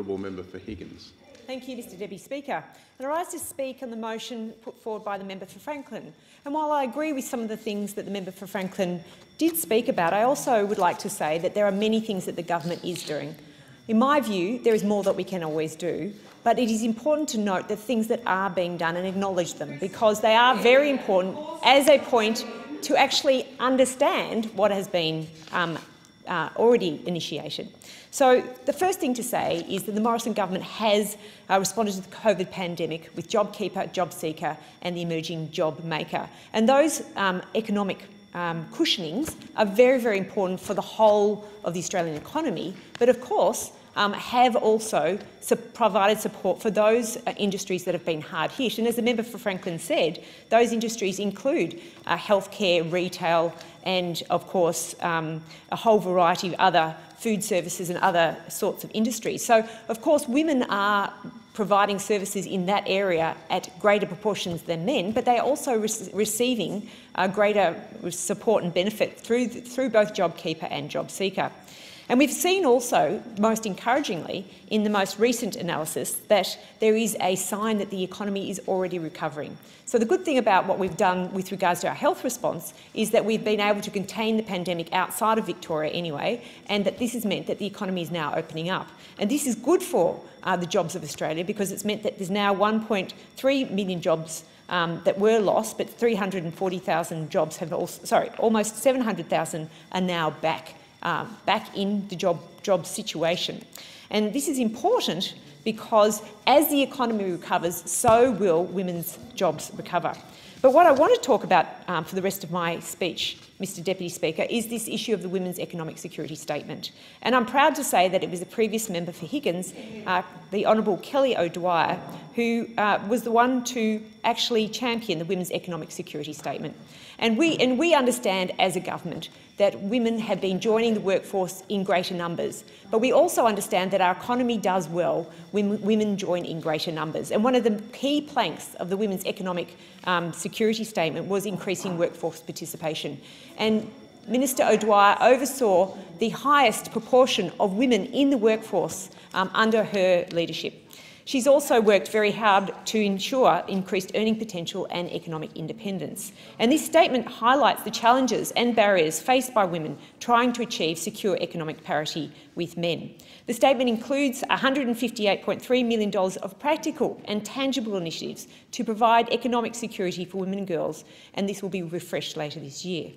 honourable member for Higgins. Thank you, Mr Deputy Speaker. I rise to speak on the motion put forward by the member for Franklin. And while I agree with some of the things that the member for Franklin did speak about, I also would like to say that there are many things that the government is doing. In my view, there is more that we can always do, but it is important to note the things that are being done and acknowledge them, because they are very important as a point to actually understand what has been already initiated. So the first thing to say is that the Morrison government has responded to the COVID pandemic with JobKeeper, JobSeeker and the emerging job maker. And those economic cushionings are very, very important for the whole of the Australian economy, but of course have also provided support for those industries that have been hard hit. And as the member for Franklin said, those industries include healthcare, retail and, of course, a whole variety of other food services and other sorts of industries. So, of course, women are providing services in that area at greater proportions than men, but they are also receiving greater support and benefit through both JobKeeper and JobSeeker. And we've seen also, most encouragingly, in the most recent analysis, that there is a sign that the economy is already recovering. So the good thing about what we've done with regards to our health response is that we've been able to contain the pandemic outside of Victoria anyway, and that this has meant that the economy is now opening up. And this is good for the jobs of Australia, because it's meant that there's now 1.3 million jobs that were lost, but 340,000 jobs have also, almost 700,000 are now back in the job situation. And this is important because as the economy recovers, so will women's jobs recover. But what I want to talk about for the rest of my speech, Mr Deputy Speaker, is this issue of the Women's Economic Security Statement. And I'm proud to say that it was the previous member for Higgins, the Honourable Kelly O'Dwyer, who was the one to actually champion the Women's Economic Security Statement. And we understand as a government that women have been joining the workforce in greater numbers. But we also understand that our economy does well when women join in greater numbers. And one of the key planks of the Women's Economic Security Statement was increasing workforce participation. And Minister O'Dwyer oversaw the highest proportion of women in the workforce under her leadership. She's also worked very hard to ensure increased earning potential and economic independence. And this statement highlights the challenges and barriers faced by women trying to achieve secure economic parity with men. The statement includes $158.3 million of practical and tangible initiatives to provide economic security for women and girls, and this will be refreshed later this year.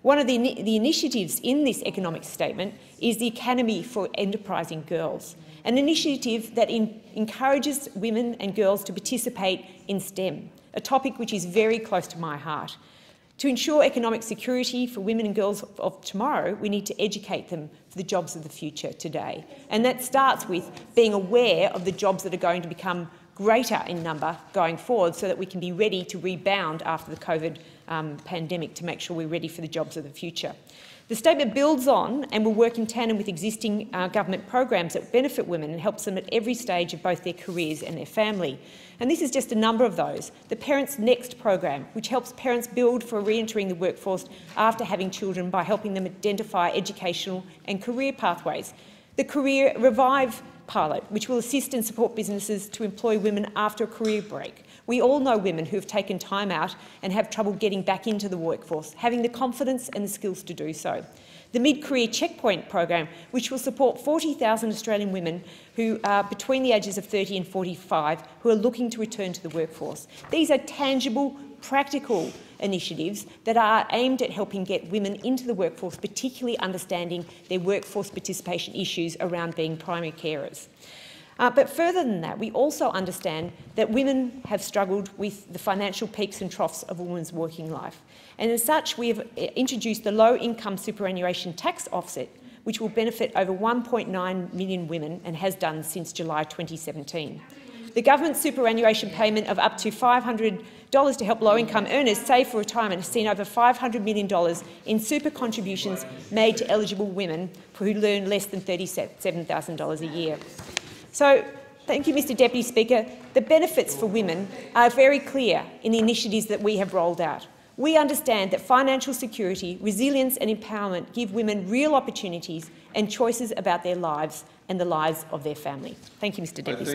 One of the initiatives in this economic statement is the Academy for Enterprising Girls, an initiative that encourages women and girls to participate in STEM, a topic which is very close to my heart. To ensure economic security for women and girls of tomorrow, we need to educate them for the jobs of the future today. And that starts with being aware of the jobs that are going to become greater in number going forward, so that we can be ready to rebound after the COVID pandemic to make sure we're ready for the jobs of the future. The statement builds on and will work in tandem with existing government programs that benefit women and helps them at every stage of both their careers and their family. And this is just a number of those. The Parents Next program, which helps parents build for re-entering the workforce after having children by helping them identify educational and career pathways. The Career Revive pilot, which will assist and support businesses to employ women after a career break. We all know women who have taken time out and have trouble getting back into the workforce, having the confidence and the skills to do so. The Mid-Career Checkpoint program, which will support 40,000 Australian women who are between the ages of 30 and 45 who are looking to return to the workforce. These are tangible, practical initiatives that are aimed at helping get women into the workforce, particularly understanding their workforce participation issues around being primary carers. But further than that, we also understand that women have struggled with the financial peaks and troughs of a woman's working life. And as such, we have introduced the low-income superannuation tax offset, which will benefit over 1.9 million women and has done since July 2017. The government superannuation payment of up to $500 to help low-income earners save for retirement has seen over $500 million in super contributions made to eligible women who earn less than $37,000 a year. So, thank you, Mr Deputy Speaker. The benefits for women are very clear in the initiatives that we have rolled out. We understand that financial security, resilience and empowerment give women real opportunities and choices about their lives and the lives of their family. Thank you, Mr Deputy Speaker.